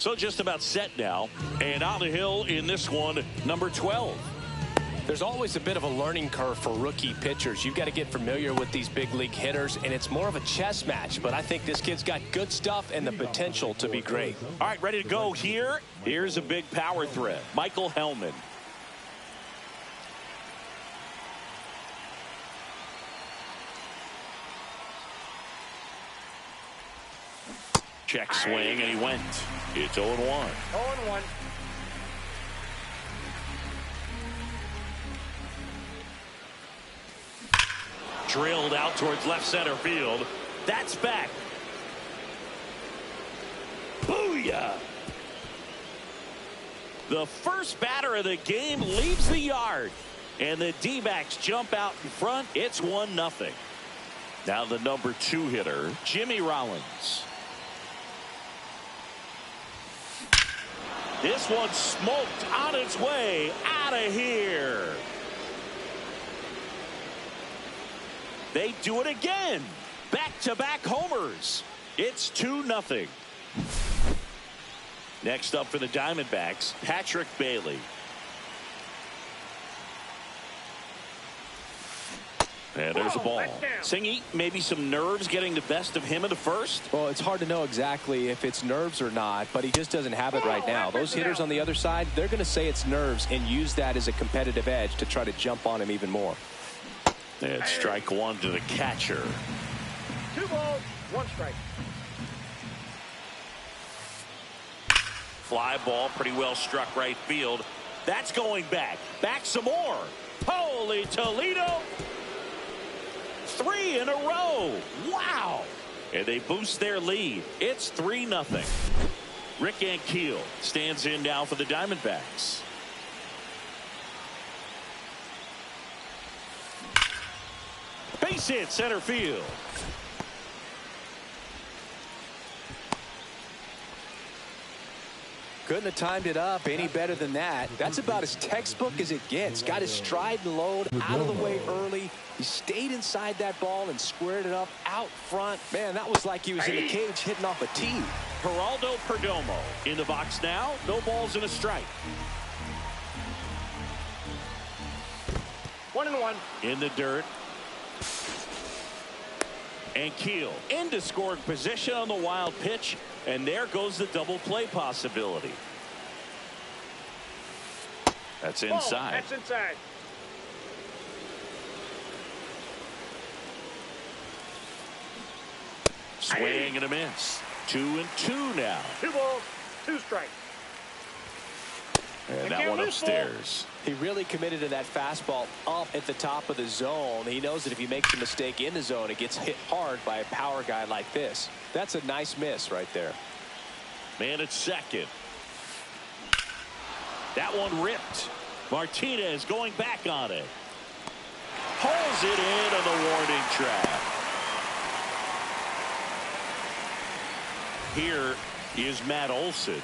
So just about set now. And on the hill in this one, number 12. There's always a bit of a learning curve for rookie pitchers. You've got to get familiar with these big league hitters, and it's more of a chess match. But I think this kid's got good stuff and the potential to be great. All right, ready to go here. Here's a big power threat. Michael Hellman. Check swing, and he went. It's 0-1. 0-1. Drilled out towards left center field. That's back. Booyah! The first batter of the game leaves the yard. And the D-backs jump out in front. It's 1-0. Now the number 2 hitter, Jimmy Rollins. This one smoked on its way out of here. They do it again. Back-to-back homers. It's 2-0. Next up for the Diamondbacks, Patrick Bailey. And there's a ball. Singy, maybe some nerves getting the best of him in the first? Well, it's hard to know exactly if it's nerves or not, but he just doesn't have it right now. Those hitters on the other side, they're going to say it's nerves and use that as a competitive edge to try to jump on him even more. And strike one to the catcher. 2 balls, 1 strike. Fly ball, pretty well struck right field. That's going back. Back some more. Holy Toledo. 3 in a row. Wow. And they boost their lead. It's 3-0. Rick Ankiel stands in now for the Diamondbacks. Base hit center field. Couldn't have timed it up any better than that. That's about as textbook as it gets. Got his stride and load out of the way early. He stayed inside that ball and squared it up out front. Man, that was like he was in the cage hitting off a tee. Geraldo Perdomo in the box now. No balls and a strike. 1-1. In the dirt. And Keel into scoring position on the wild pitch. And there goes the double play possibility. That's inside. That's inside. Swing and a miss. 2-2 now. 2 balls, 2 strikes. And that one upstairs. He really committed to that fastball up at the top of the zone. He knows that if he makes a mistake in the zone, it gets hit hard by a power guy like this. That's a nice miss right there. Man at second. That one ripped. Martinez going back on it. Pulls it in on the warning track. Here is Matt Olson.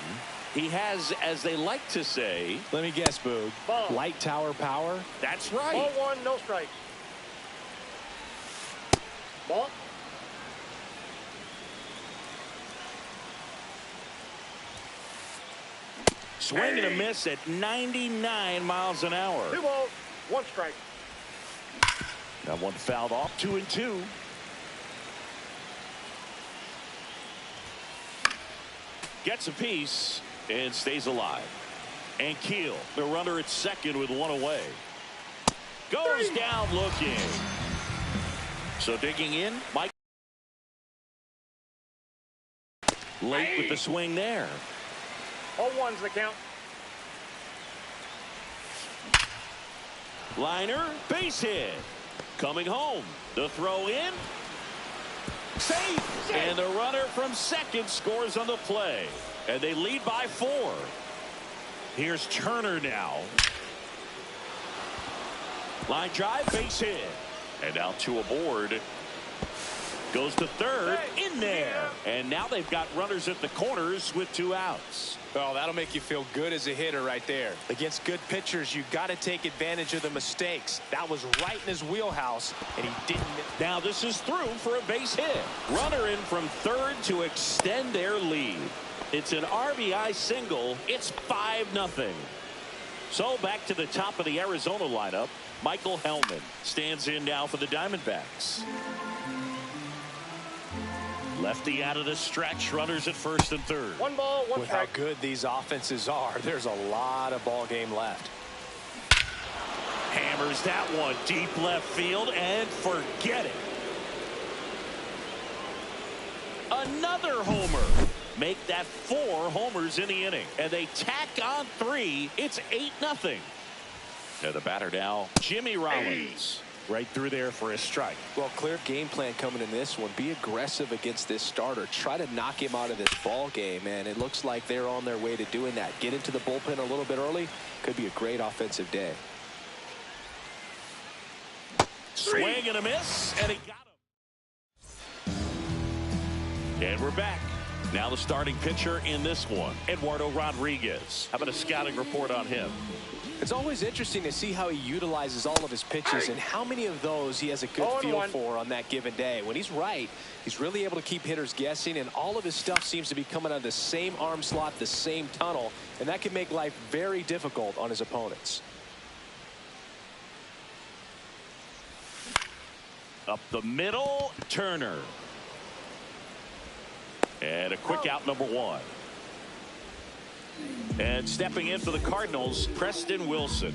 He has, as they like to say, let me guess, Boog. Light tower power. That's right. Ball 1, no strike. Ball. Swing and a miss at 99 miles an hour. 2 balls, 1 strike. That one fouled off. 2-2. Gets a piece and stays alive. And Keel, the runner at second with 1 away. Goes down looking. So digging in, Mike. Late with the swing there. 0-1's the count. Liner, base hit. Coming home. The throw in. Safe. And the runner from second scores on the play. And they lead by 4. Here's Turner now. Line drive, base hit. And now 2 aboard. Goes to third, in there. And now they've got runners at the corners with 2 outs. Well, that'll make you feel good as a hitter right there. Against good pitchers, you got to take advantage of the mistakes. That was right in his wheelhouse, and he didn't. Now this is through for a base hit. Runner in from third to extend their lead. It's an RBI single. It's 5-0. So back to the top of the Arizona lineup. Michael Hellman stands in now for the Diamondbacks. Lefty out of the stretch. Runners at first and third. One ball, one With strike. how good these offenses are, there's a lot of ball game left. Hammers that one deep left field and forget it. Another homer. Make that 4 homers in the inning. And they tack on 3. It's 8-0. To the batter now, Jimmy Rollins. Right through there for a strike. Well, clear game plan coming in this one. Be aggressive against this starter. Try to knock him out of this ball game, and it looks like they're on their way to doing that. Get into the bullpen a little bit early. Could be a great offensive day. Swing and a miss, and he got him. And we're back. Now the starting pitcher in this one, Eduardo Rodriguez. How about a scouting report on him? It's always interesting to see how he utilizes all of his pitches and how many of those he has a good feel for on that given day. When he's right, he's really able to keep hitters guessing, and all of his stuff seems to be coming out of the same arm slot, the same tunnel, and that can make life very difficult on his opponents. Up the middle, Turner. And a quick out, number 1. And stepping in for the Cardinals, Preston Wilson.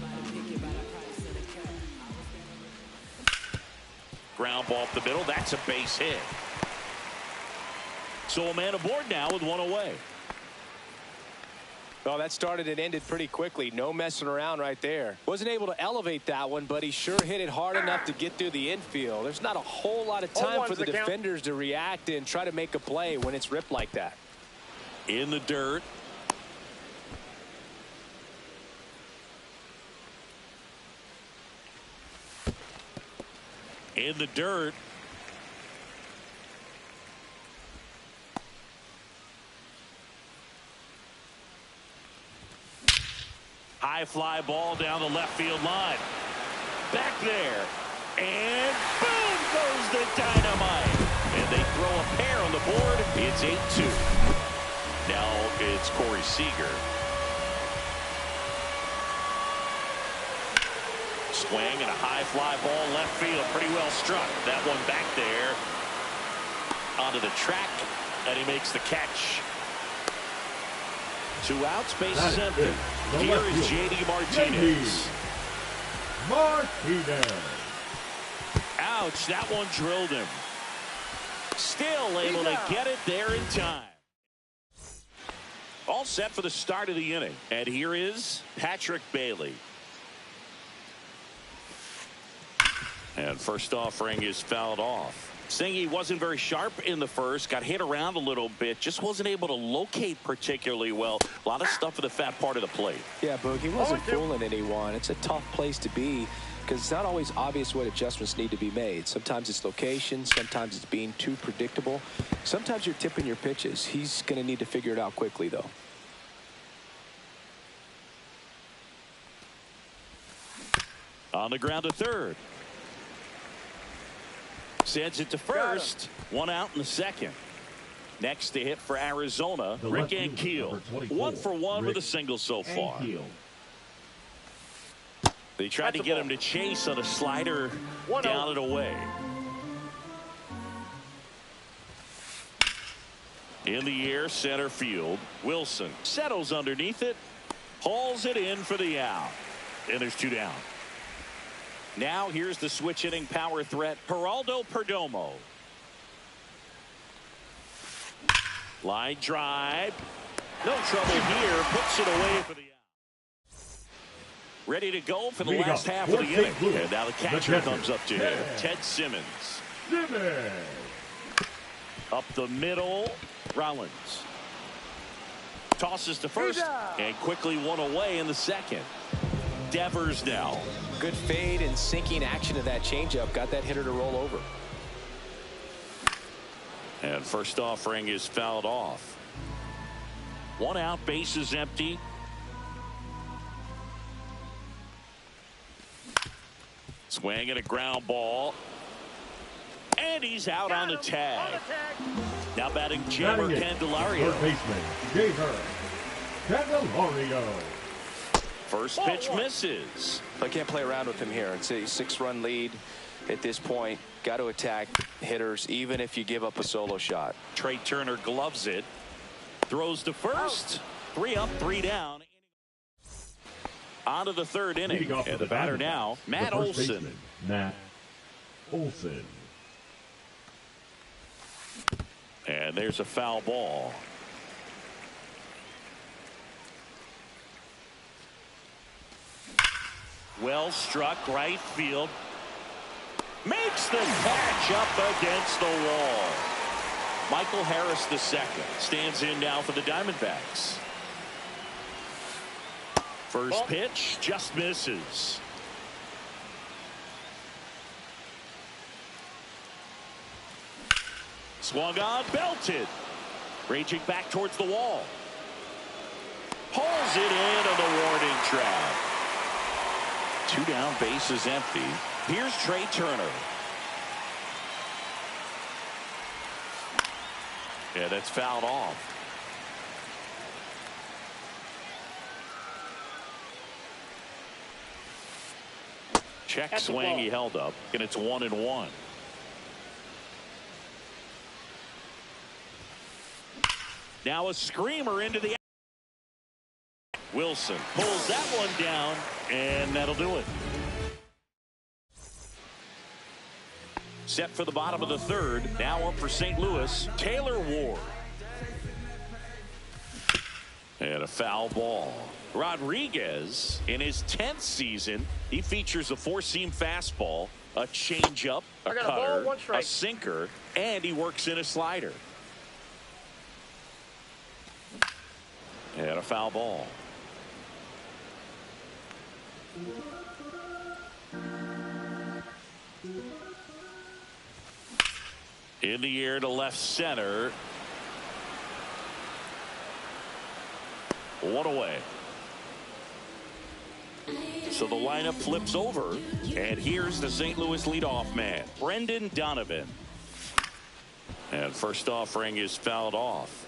Ground ball up the middle. That's a base hit. So a man aboard now with 1 away. Well, that started and ended pretty quickly. No messing around right there. Wasn't able to elevate that one, but he sure hit it hard enough to get through the infield. There's not a whole lot of time for the defenders to react and try to make a play when it's ripped like that. In the dirt. In the dirt. High fly ball down the left field line. Back there. And boom goes the dynamite. And they throw a pair on the board. It's 8-2. Now it's Corey Seager. Swing and a high fly ball left field. Pretty well struck. That one back there. Onto the track. And he makes the catch. 2 outs, bases empty. Here is J.D. Martinez. Ouch, that one drilled him. Still able to get it there in time. All set for the start of the inning. And here is Patrick Bailey. And first offering is fouled off. Singy wasn't very sharp in the first, got hit around a little bit, just wasn't able to locate particularly well. A lot of stuff for the fat part of the plate. Yeah, Boog, he wasn't fooling anyone. It's a tough place to be because it's not always obvious what adjustments need to be made. Sometimes it's location, sometimes it's being too predictable. Sometimes you're tipping your pitches. He's going to need to figure it out quickly, though. On the ground to third. Sends it to first. 1 out in the second. Next to hit for Arizona, Rick Ankiel. 1 for 1 with a single so far. They tried to get him to chase on a slider down and away. In the air, center field. Wilson settles underneath it. Hauls it in for the out. And there's 2 down. Now here's the switch hitting power threat, Geraldo Perdomo. Line drive. No trouble here. Puts it away for the out. Ready to go for the last half of the inning. And now the catcher comes up to him. Ted Simmons. Up the middle. Rollins. Tosses to first. And quickly 1 away in the second. Devers now. Good fade and sinking action of that changeup. Got that hitter to roll over. And first offering is fouled off. 1 out, bases empty. Swing and a ground ball. And he's out on the tag. Now batting Jeimer Candelario. Third baseman, Jeimer Candelario. First pitch misses. I can't play around with him here. It's a 6-run lead at this point. Got to attack hitters even if you give up a solo shot. Trey Turner gloves it. Throws to first. 3 up, 3 down. On to the third inning. And the batter now, Matt Olson. Matt Olson. And there's a foul ball. Well struck right field. Makes the catch up against the wall. Michael Harris II stands in now for the Diamondbacks. First pitch just misses. Swung on, belted. Raging back towards the wall. Pulls it in on the warning track. 2 down, bases empty. Here's Trey Turner. Yeah, that's fouled off. Check swing, he held up, and it's 1-1. Now a screamer into the. Wilson pulls that one down, and that'll do it. Set for the bottom of the third. Now up for St. Louis, Taylor Ward. And a foul ball. Rodriguez, in his 10th season, he features a 4-seam fastball, a changeup, a cutter, a sinker, and he works in a slider. And a foul ball. In the air to left center. 1 away. So the lineup flips over, and here's the St. Louis leadoff man, Brendan Donovan. And first offering is fouled off.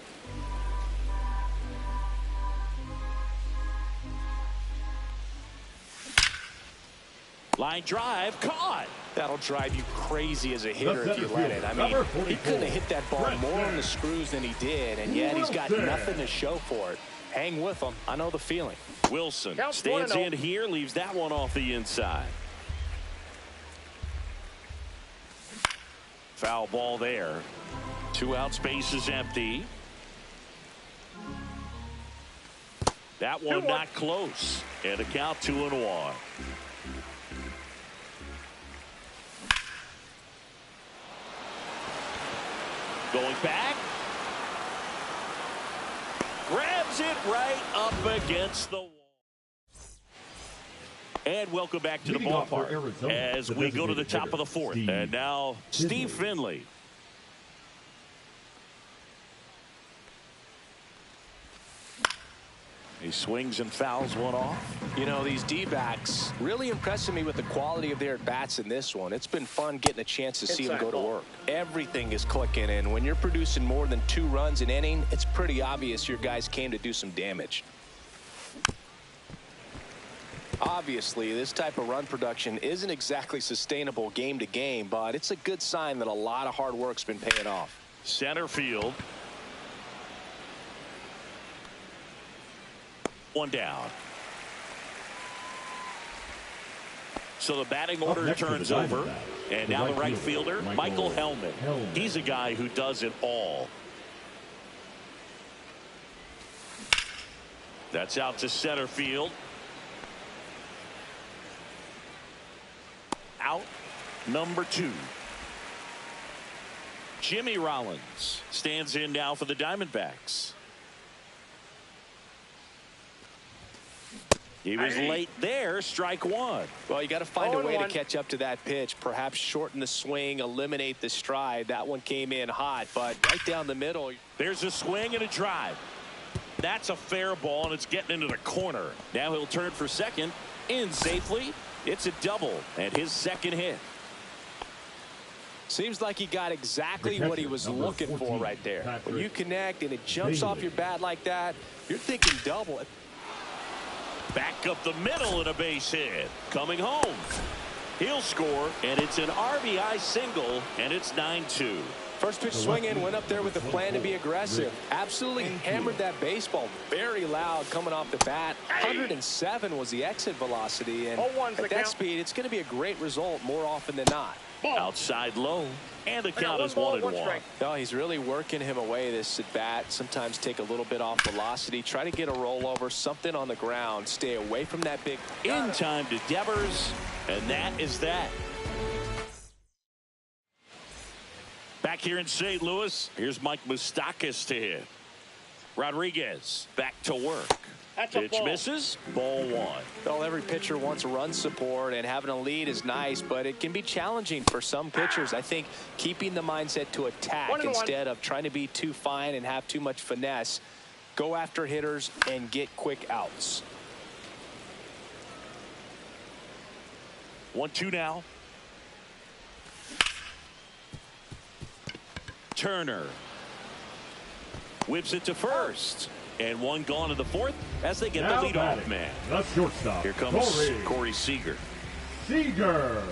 Line drive, caught. That'll drive you crazy as a hitter if you let it. I mean, he couldn't have hit that ball more on the screws than he did, and yet he's got nothing to show for it. Hang with him. I know the feeling. Wilson stands in here, leaves that one off the inside. Foul ball there. 2 out, space is empty. That one not close. And a count 2-1. Going back. Grabs it right up against the wall. And welcome back to the ballpark as we go to the top of the 4th. And now Steve Finley. He swings and fouls one off. You know, these D-backs really impressing me with the quality of their at-bats in this one. It's been fun getting a chance to see them go to work. Everything is clicking, and when you're producing more than 2 runs an inning, it's pretty obvious your guys came to do some damage. Obviously, this type of run production isn't exactly sustainable game to game, but it's a good sign that a lot of hard work's been paying off. Center field. 1 down. So the batting order turns over, and now the right fielder, Michael Hellman. He's a guy who does it all. That's out to center field. Out number 2. Jimmy Rollins stands in now for the Diamondbacks. He was late there, strike 1. Well, you got to find a way to catch up to that pitch. Perhaps shorten the swing, eliminate the stride. That one came in hot, but right down the middle. There's a swing and a drive. That's a fair ball, and it's getting into the corner. Now he'll turn for second, in safely. It's a double, and his second hit. Seems like he got exactly what he was looking for right there. When you connect and it jumps off your bat like that, you're thinking double. Back up the middle and a base hit. Coming home. He'll score, and it's an RBI single, and it's 9-2. First pitch swing in, went up there with a plan to be aggressive. Absolutely hammered that baseball. Very loud coming off the bat. 107 was the exit velocity, and at that speed, it's going to be a great result more often than not. Outside low, and the count is 1-1. No, he's really working him away this at bat. Sometimes take a little bit off velocity. Try to get a rollover, something on the ground. Stay away from that big. In time to Devers, and that is that. Back here in St. Louis, here's Mike Moustakas to hit. Rodriguez back to work. Pitch misses. Ball 1. Well, every pitcher wants run support, and having a lead is nice, but it can be challenging for some pitchers. I think keeping the mindset to attack instead of trying to be too fine and have too much finesse. Go after hitters and get quick outs. 1-2 now. Turner whips it to first, and one gone to the fourth as they get the leadoff man. The shortstop. Here comes Corey Seager. Seager.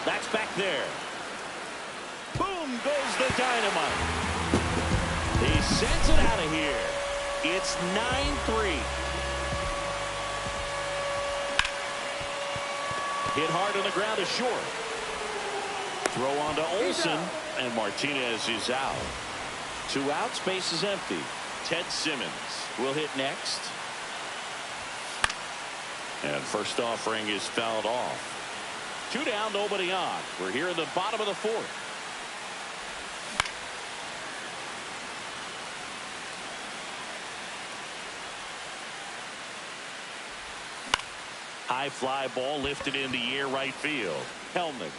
That's back there. Boom goes the dynamite. He sends it out of here. It's 9-3. Hit hard on the ground is short. Throw on to Olsen, and Martinez is out. 2 outs, base is empty. Ted Simmons will hit next. And first offering is fouled off. 2 down, nobody on. We're here in the bottom of the 4th. High fly ball lifted in the air right field. Hellman.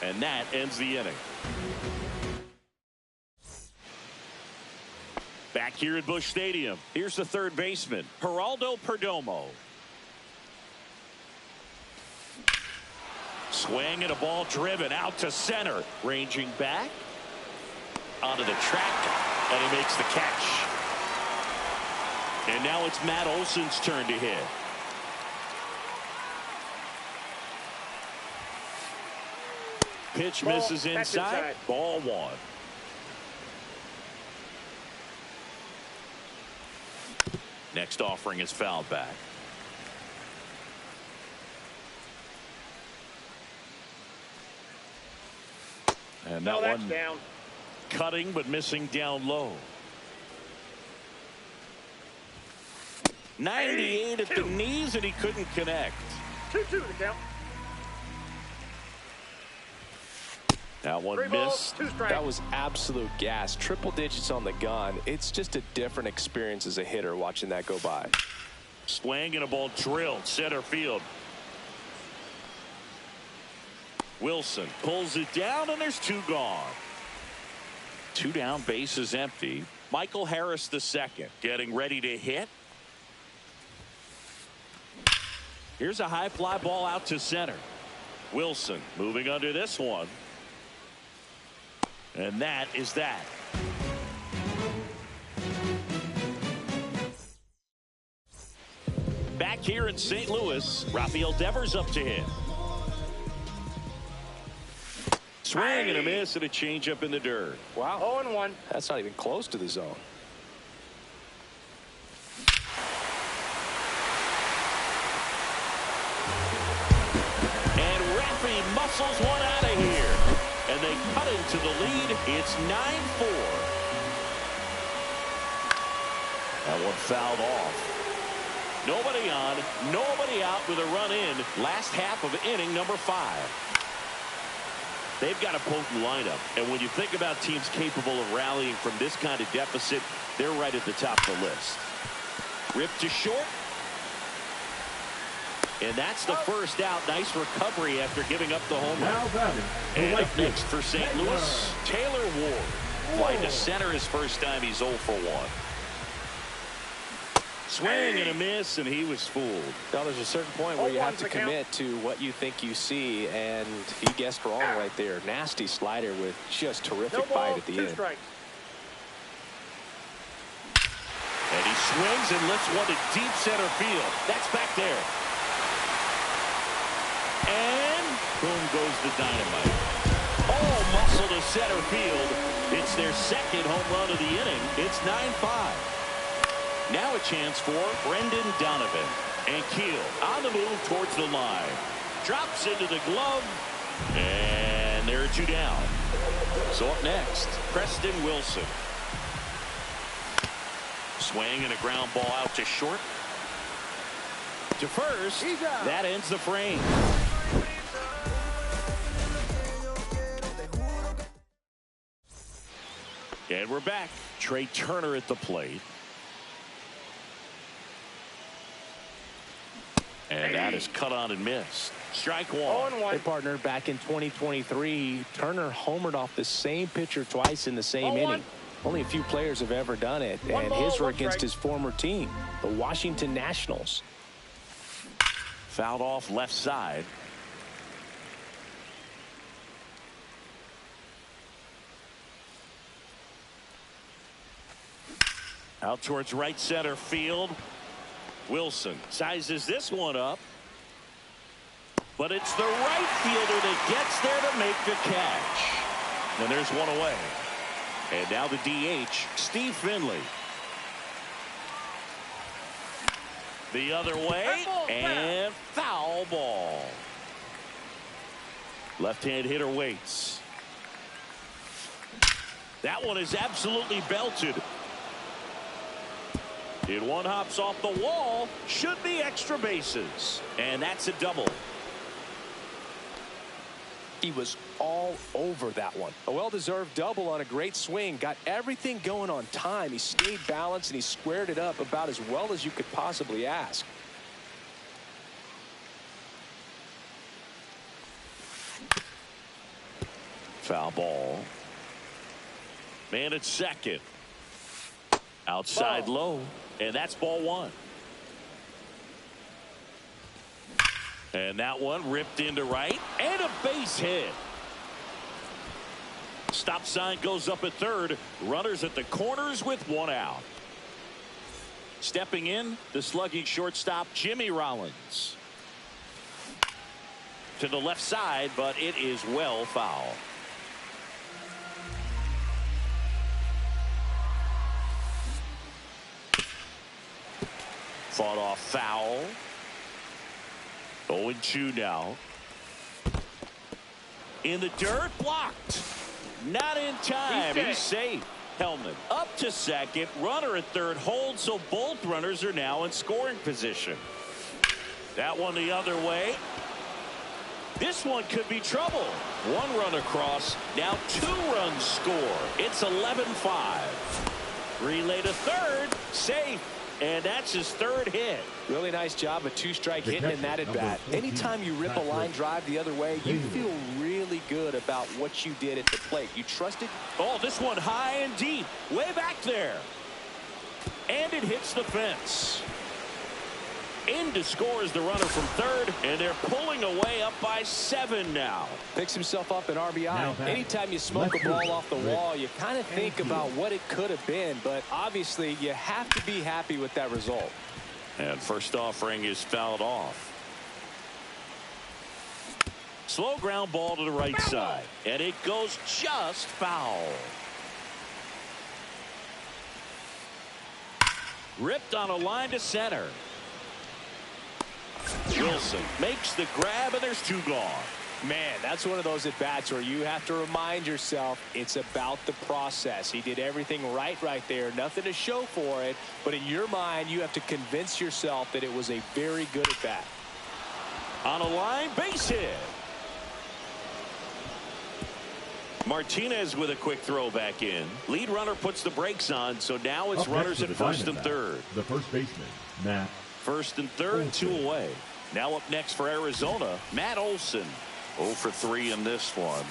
And that ends the inning. Back here at Busch Stadium, here's the third baseman, Geraldo Perdomo. Swing and a ball driven out to center. Ranging back onto the track, and he makes the catch. And now it's Matt Olson's turn to hit. Pitch misses inside. Ball 1. Next offering is fouled back. And that one down. Cutting but missing down low. 98 at the knees, and he couldn't connect. 2-2 the count. That one 3 balls, missed. 2 strikes. That was absolute gas. Triple digits on the gun. It's just a different experience as a hitter watching that go by. Swing and a ball drilled center field. Wilson pulls it down, and there's 2 gone. 2 down, base is empty. Michael Harris the second getting ready to hit. Here's a high fly ball out to center. Wilson moving under this one. And that is that. Back here in St. Louis, Rafael Devers up to hit. Swing and a miss and a changeup in the dirt. Wow. 0-1. That's not even close to the zone. Muscles one out of here, and they cut into the lead. It's 9-4. That one fouled off. Nobody on, nobody out with a run in. Last half of inning number 5. They've got a potent lineup, and when you think about teams capable of rallying from this kind of deficit, they're right at the top of the list. Ripped to short. And that's the first out. Nice recovery after giving up the home run. And up next for St. Louis, Taylor Ward. Flying to center his first time. He's 0 for 1. Swing and a miss, and he was fooled. Now, there's a certain point where you have to commit to what you think you see, and he guessed wrong right there. Nasty slider with just terrific bite at the end. Strikes. And he swings and lifts one to deep center field. That's back there. And boom goes the dynamite. All muscle to center field. It's their second home run of the inning. It's 9-5. Now a chance for Brendan Donovan. And Keel on the move towards the line. Drops into the glove. And there are two down. So up next, Preston Wilson. Swing and a ground ball out to short. To first. That ends the frame. And we're back. Trey Turner at the plate. And that is cut on and missed. Strike one. Hey, partner, back in 2023, Turner homered off the same pitcher twice in the same inning. Only a few players have ever done it, and his were against his former team, the Washington Nationals. Fouled off left side. Out towards right center field. Wilson sizes this one up. But it's the right fielder that gets there to make the catch. And there's one away. And now the DH, Steve Finley. The other way, and foul ball. Left-hand hitter waits. That one is absolutely belted. And one hops off the wall. Should be extra bases. And that's a double. He was all over that one. A well-deserved double on a great swing. Got everything going on time. He stayed balanced and he squared it up about as well as you could possibly ask. Foul ball. Man at second. Outside low. And that's ball one. And that one ripped into right. And a base hit. Stop sign goes up at third. Runners at the corners with one out. Stepping in, the slugging shortstop, Jimmy Rollins. To the left side, but it is well foul. Fought off foul. 0-2 now. In the dirt, blocked. Not in time. He's safe. Hellman up to second. Runner at third holds, so both runners are now in scoring position. That one the other way. This one could be trouble. One run across. Now two runs score. It's 11-5. Relay to third. Safe. And that's his third hit. Really nice job, a two-strike hitting in that at-bat. Anytime you rip a line drive the other way, you feel really good about what you did at the plate. You trusted. Oh, this one high and deep. Way back there. And it hits the fence. In to score is the runner from third, and they're pulling away up by 7 now. Picks himself up an RBI. Anytime you smoke a ball off the wall, you kind of think about what it could have been, but obviously you have to be happy with that result. And first offering is fouled off. Slow ground ball to the right side, and it goes just foul. Ripped on a line to center. Wilson makes the grab, and there's two gone. Man, that's one of those at-bats where you have to remind yourself it's about the process. He did everything right there. Nothing to show for it. But in your mind, you have to convince yourself that it was a very good at-bat. On a line, base hit. Martinez with a quick throw back in. Lead runner puts the brakes on, so now it's runners at first and third. The first baseman, Matt. First and third, two away. Now up next for Arizona, Matt Olson. 0 for 3 in this one.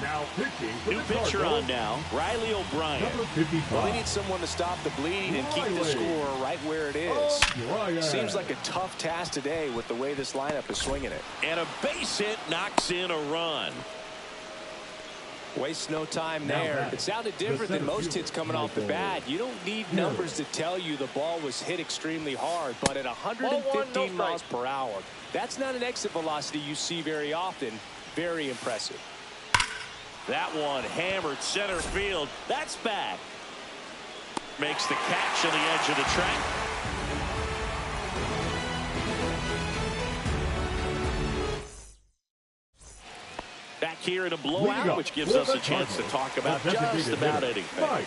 Now pitching for New the pitcher Cardinals, on now, Riley O'Brien. number 55. Well, they need someone to stop the bleeding and keep the Riley. score right where it is. O'Brien. Seems like a tough task today with the way this lineup is swinging it. And a base hit knocks in a run. Waste no time Now there. back. It sounded The different than center most fielder, hits coming off the Michael bat. You don't need Hill. numbers to tell you the ball was hit extremely hard, but at 115 no miles per hour, that's not an exit velocity you see very often. Very impressive. That one hammered center field. That's back. Makes the catch on the edge of the track. Back here in a blowout, which gives us a chance to talk about just about anything.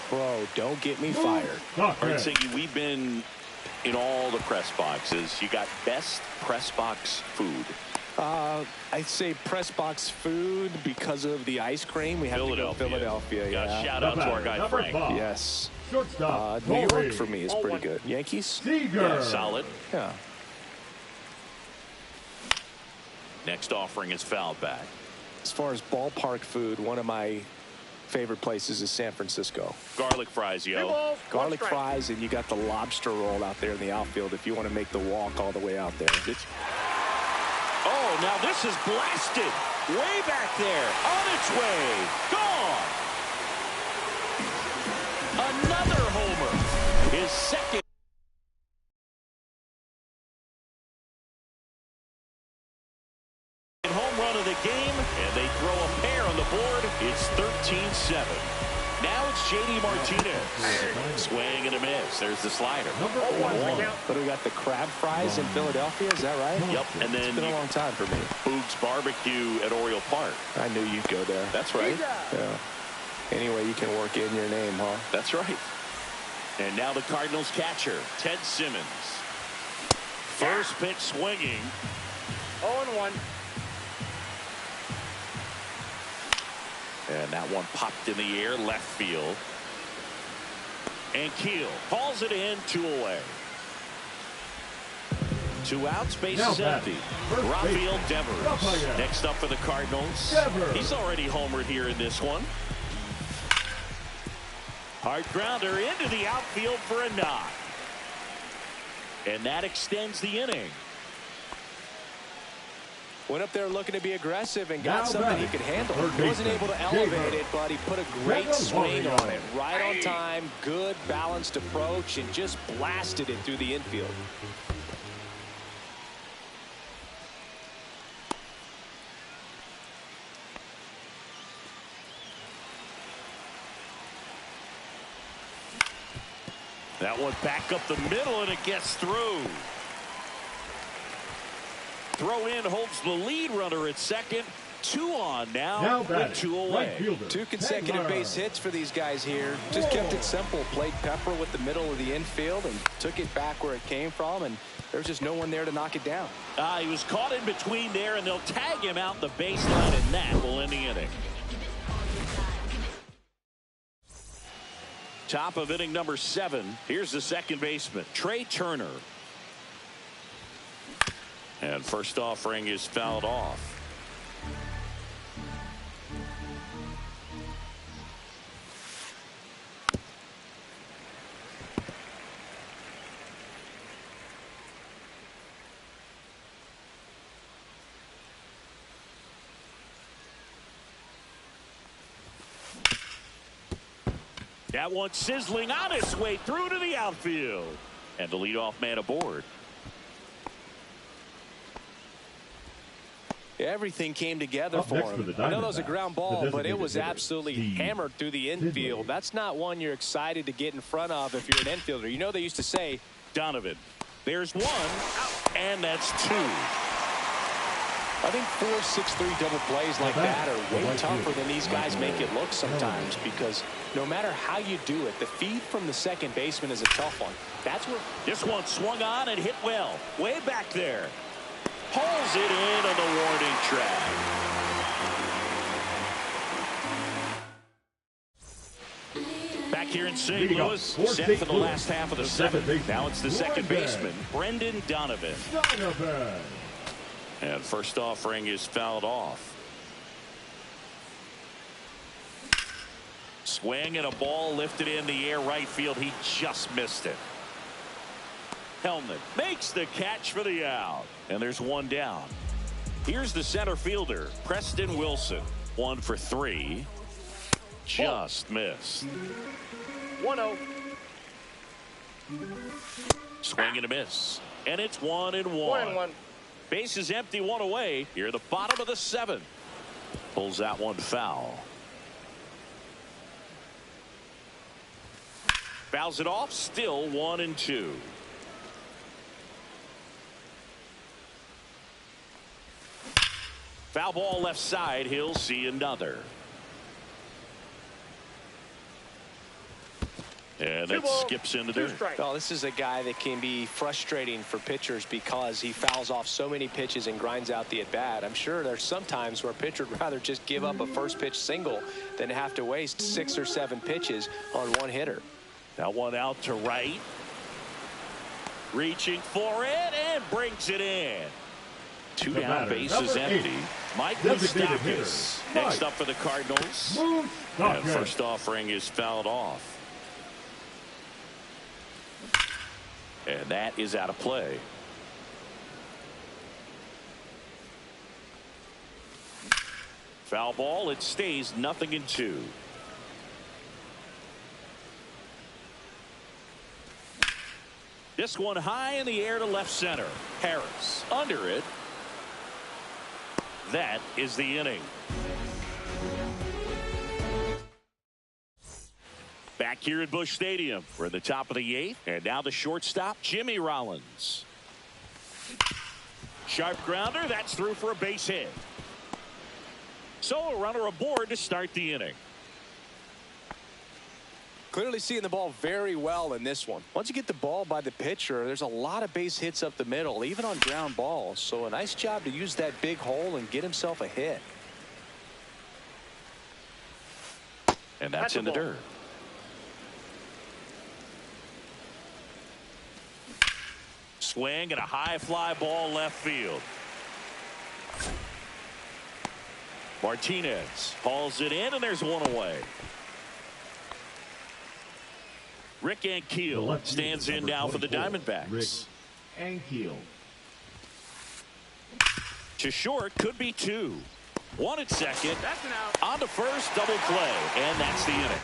Bro, don't get me fired. All right, Siggy, we've been in all the press boxes. You got best press box food. I'd say press box food because of the ice cream. We have to go Philadelphia. Got Yeah. a shout out to our guy Frank. Yes. Shortstop, New York Corey for me is pretty good. Yankees? Seager. Yeah, solid. Yeah. Next offering is fouled back. As far as ballpark food, one of my favorite places is San Francisco. Garlic fries, Two yo. balls, Garlic 1 strike. fries, and you got the lobster roll out there in the outfield if you want to make the walk all the way out there. Oh, now this is blasted. Way back there. On its way. Gone. Another homer. His second. Home run of the game, and they throw a pair on the board. It's 13-7. Now it's J.D. Martinez. Swing and a miss. There's the slider. Number 1 41. count. But we got the crab fries in Philadelphia, is that right? Yep, and It's then been a long time for me. Boog's Barbecue at Oriole Park. I knew you'd go there. That's right. Yeah. Anyway, you can work in your name, huh? That's right. And now the Cardinals catcher, Ted Simmons. First pitch swinging. 0-1. And that one popped in the air, left field. And Keel hauls it in, 2 away. 2 outs, base Now is back. empty. First Rafael base. Devers Rafael. next up for the Cardinals. Devers. He's already homered here in this one. Hard grounder into the outfield for a knock. And that extends the inning. Went up there looking to be aggressive and got Now something he batting, could handle. third He wasn't baseman, able to elevate Gabriel. it, but he put a great Gabriel swing Warrior. on it. Right on time, good balanced approach, and just blasted it through the infield. That one back up the middle, and it gets through. Throw in holds the lead runner at second. 2 on now with batting, 2 away. right fielder, 2 consecutive Taylor. base hits for these guys here. Just kept it simple. Played Pepper with the middle of the infield and took it back where it came from, and there's just no one there to knock it down. He was caught in between there, and they'll tag him out the baseline, and that will end the inning. Top of inning number 7. Here's the second baseman, Trey Turner. And first offering is fouled off. That one sizzling on its way through to the outfield. And the leadoff man aboard. Everything came together Up for next him. for the I know that was a Diamondbacks, ground the ball, but it designated was hitter, absolutely Steve hammered through the infield. Sidley. That's not one you're excited to get in front of if you're an infielder. You know they used to say, Donovan. There's 1, and that's 2. I think 4, 6, 3 double plays like that are way tougher than these guys make it look sometimes, because no matter how you do it, the feed from the second baseman is a tough one. That's where This one swung on and hit well. Way back there. Pulls it in on the warning track. Back here in St. Leading off Louis, for set St. for the Louis, last half of the the second 7th. baseman, Now it's the second Donovan. baseman, Brendan Donovan. Donovan. And first offering is fouled off. Swing and a ball lifted in the air right field. He just missed it. Hellman makes the catch for the out. And there's one down. Here's the center fielder, Preston Wilson. 1 for 3. Just missed. 1-0. Swing and a miss. And it's 1-1. 1-1. Base is empty, 1 away. Here, the bottom of the 7th. Pulls that one foul. Fouls it off. Still 1-2. Foul ball left side. He'll see another. And that skips into there. Well, this is a guy that can be frustrating for pitchers because he fouls off so many pitches and grinds out the at-bat. I'm sure there's some times where a pitcher would rather just give up a first pitch single than have to waste 6 or 7 pitches on one hitter. That one out to right. Reaching for it and brings it in. 2 down, base is empty. Mike Moustakas next up for the Cardinals. And first offering is fouled off. And that is out of play. Foul ball. It stays 0-2. This one high in the air to left center. Harris under it. That is the inning. Back here at Busch Stadium. We're at the top of the 8th. And now the shortstop, Jimmy Rollins. Sharp grounder. That's through for a base hit. So a runner aboard to start the inning. Clearly seeing the ball very well in this one. Once you get the ball by the pitcher, there's a lot of base hits up the middle, even on ground balls. So a nice job to use that big hole and get himself a hit. And that's in the dirt. Swing and a high fly ball left field. Martinez hauls it in, and there's one away. Rick Ankiel stands in now for the Diamondbacks. Rick Ankiel. To short, could be 2. 1 at second. That's an out. On to first, double play, and that's the inning.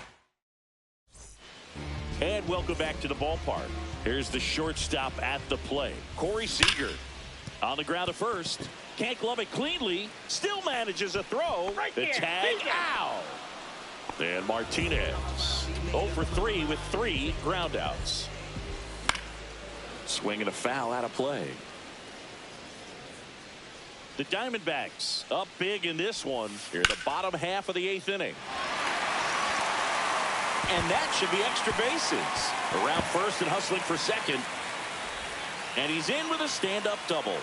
And welcome back to the ballpark. Here's the shortstop at the plate, Corey Seager. On the ground at first. Can't glove it cleanly. Still manages a throw. The tag out. And Martinez 0 for 3 with 3 groundouts. Swing and a foul out of play. The Diamondbacks up big in this one. Here the bottom half of the 8th inning. And that should be extra bases. Around first and hustling for second. And he's in with a stand-up double.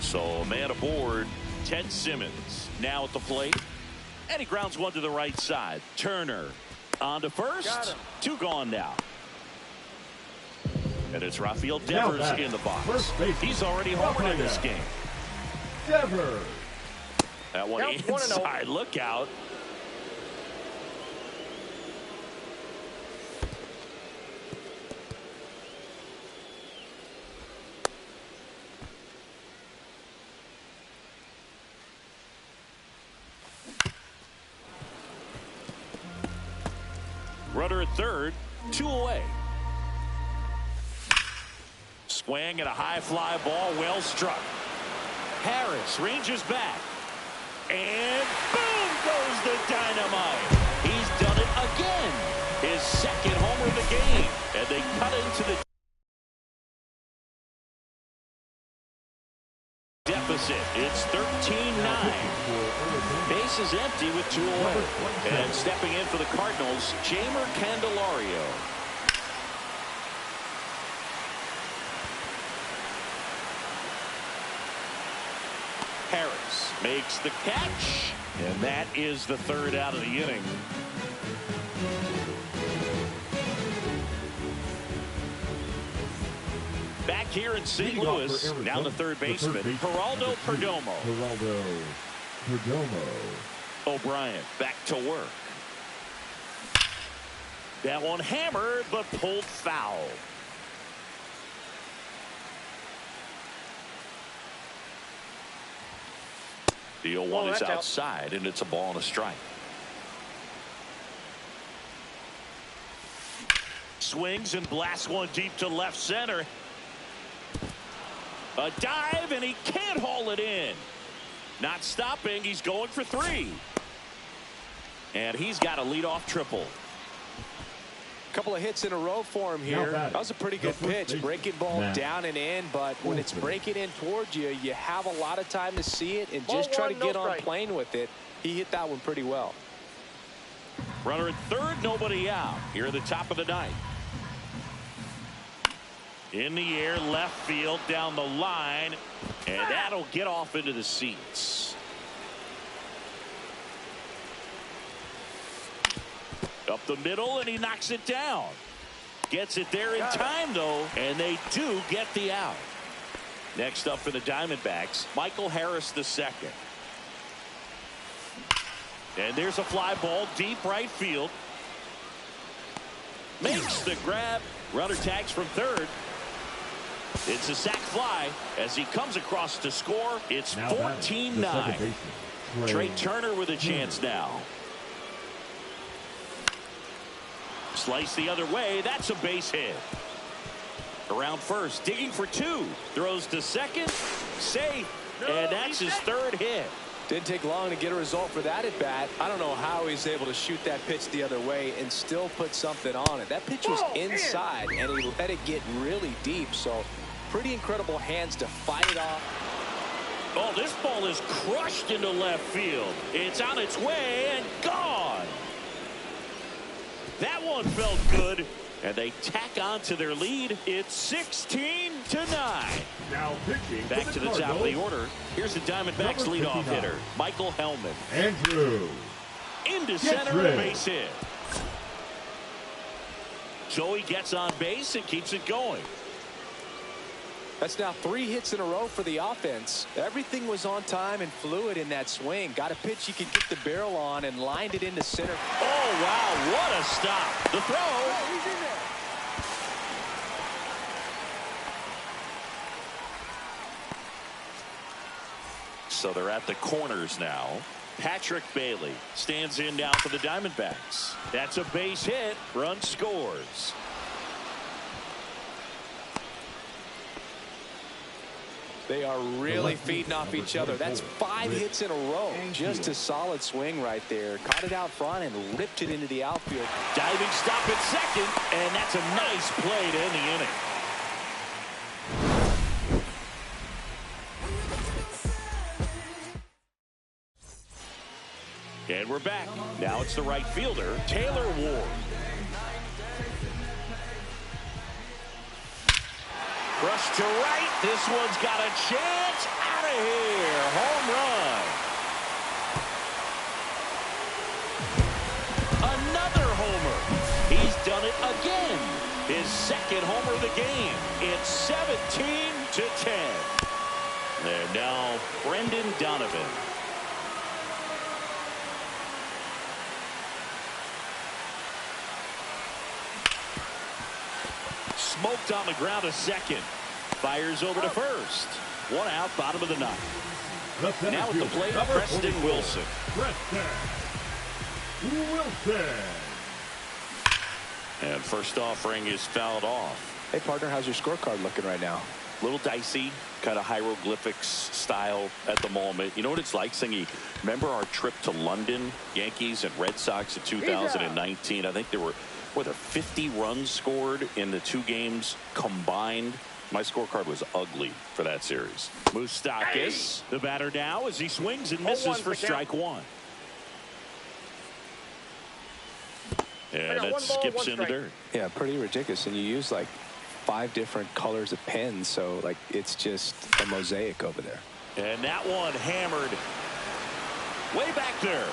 So a man aboard, Ted Simmons now at the plate. And he grounds one to the right side. Turner on to first. 2 gone now. And it's Rafael Devers in the box. He's already homered in this game. Devers. That one inside. Look out. Runner at third, 2 away. Swing and a high fly ball, well struck. Harris ranges back. And boom goes the dynamite. He's done it again. His second homer of the game. And they cut into the deficit. It's 13-9. Base is empty with 2 away. And stepping in for the Cardinals, Jeimer Candelario. Harris makes the catch, and that is the 3rd out of the inning. Back here in St. Louis, now the third baseman, Geraldo Perdomo. Perdomo. O'Brien back to work. That one hammered, but pulled foul. The 0-1 is outside, and it's a ball and a strike. Swings and blasts one deep to left center. A dive, and he can't haul it in. Not stopping. He's going for three. And he's got a leadoff triple. Couple of hits in a row for him here. That was a pretty good pitch. Breaking ball down and in, but when it's breaking in towards you, you have a lot of time to see it and just try to get on plane with it. He hit that one pretty well. Runner at third, nobody out. Here at the top of the ninth. In the air, left field, down the line, and that'll get off into the seats. Up the middle, and he knocks it down. Gets it there in time, though, and they do get the out. Next up for the Diamondbacks, Michael Harris II. And there's a fly ball deep right field. Makes the grab. Runner tags from third. It's a sac fly as he comes across to score. It's 14-9. Trey Turner with a chance now. Slice the other way. That's a base hit. Around first, digging for two. Throws to second. Safe. And that's his third hit. Didn't take long to get a result for that at bat. I don't know how he's able to shoot that pitch the other way and still put something on it. That pitch was inside, and he let it get really deep. So pretty incredible hands to fight it off. Oh, this ball is crushed into left field. It's on its way and gone. That one felt good, and they tack on to their lead. It's 16-9. Now pitching back to the top of the order. Here's the Diamondbacks leadoff hitter, Michael Hellman. Andrew. Into center, a base hit. Joey gets on base and keeps it going. That's now 3 hits in a row for the offense. Everything was on time and fluid in that swing. Got a pitch you could get the barrel on and lined it into center. Oh, wow, what a stop. The throw. Oh, he's in there. So they're at the corners now. Patrick Bailey stands in now for the Diamondbacks. That's a base hit. Run scores. They are really feeding off each other. That's 5 hits in a row. Just a solid swing right there. Caught it out front and ripped it into the outfield. Diving stop at second, and that's a nice play to end the inning. And we're back. Now it's the right fielder, Taylor Ward. Rush to right. This one's got a chance. Out of here. Home run. Another homer. He's done it again. His second homer of the game. It's 17-10. And now Brendan Donovan. Smoked on the ground to second. Fires over to first. 1 out, bottom of the ninth. Now at the plate, Preston Wilson. And first offering is fouled off. Hey, partner, how's your scorecard looking right now? Little dicey, kind of hieroglyphics style at the moment. You know what it's like, Singy? Remember our trip to London, Yankees and Red Sox in 2019? I think there were, 50 runs scored in the 2 games combined. My scorecard was ugly for that series. Moustakas, the batter now as he swings and misses for strike 1. And that skips into dirt. Yeah, pretty ridiculous. And you use like 5 different colors of pens, so like it's just a mosaic over there. And that one hammered way back there.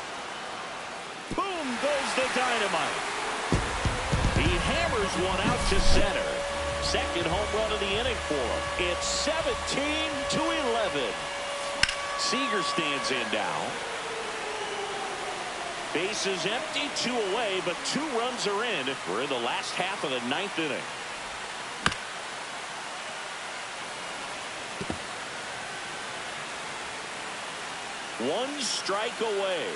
Boom goes the dynamite. He hammers one out to center. Second home run of the inning for him. It's 17-11. Seager stands in now. Bases empty, 2 away, but 2 runs are in. We're in the last half of the 9th inning. One strike away.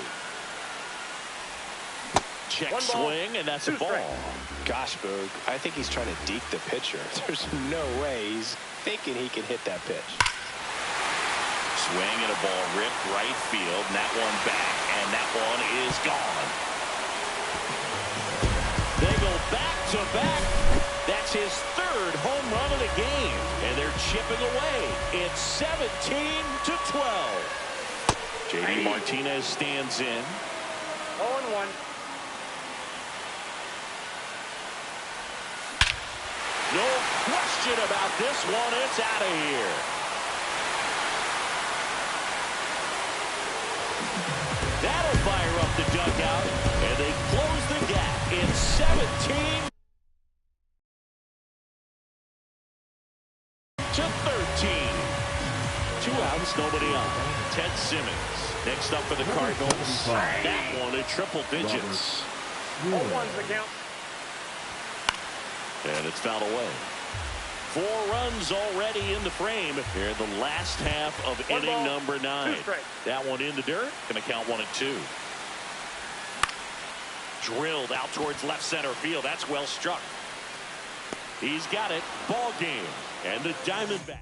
Check swing, and that's a ball. Gosh, Boog, I think he's trying to deke the pitcher. There's no way he's thinking he can hit that pitch. Swing and a ball ripped right field, and that one back, and that one is gone. They go back to back. That's his 3rd home run of the game, and they're chipping away. It's 17-12. JD Martinez stands in. 0-1. No question about this one. It's out of here. That'll fire up the dugout, and they close the gap. It's 17 to 13. 2 outs, nobody on. Ted Simmons next up for the Cardinals. That one in triple digits. 0-1's the count. And it's fouled away. 4 runs already in the frame here in the last half of inning number 9. That one in the dirt. Going to count 1-2. Drilled out towards left center field. That's well struck. He's got it. Ball game. And the Diamondbacks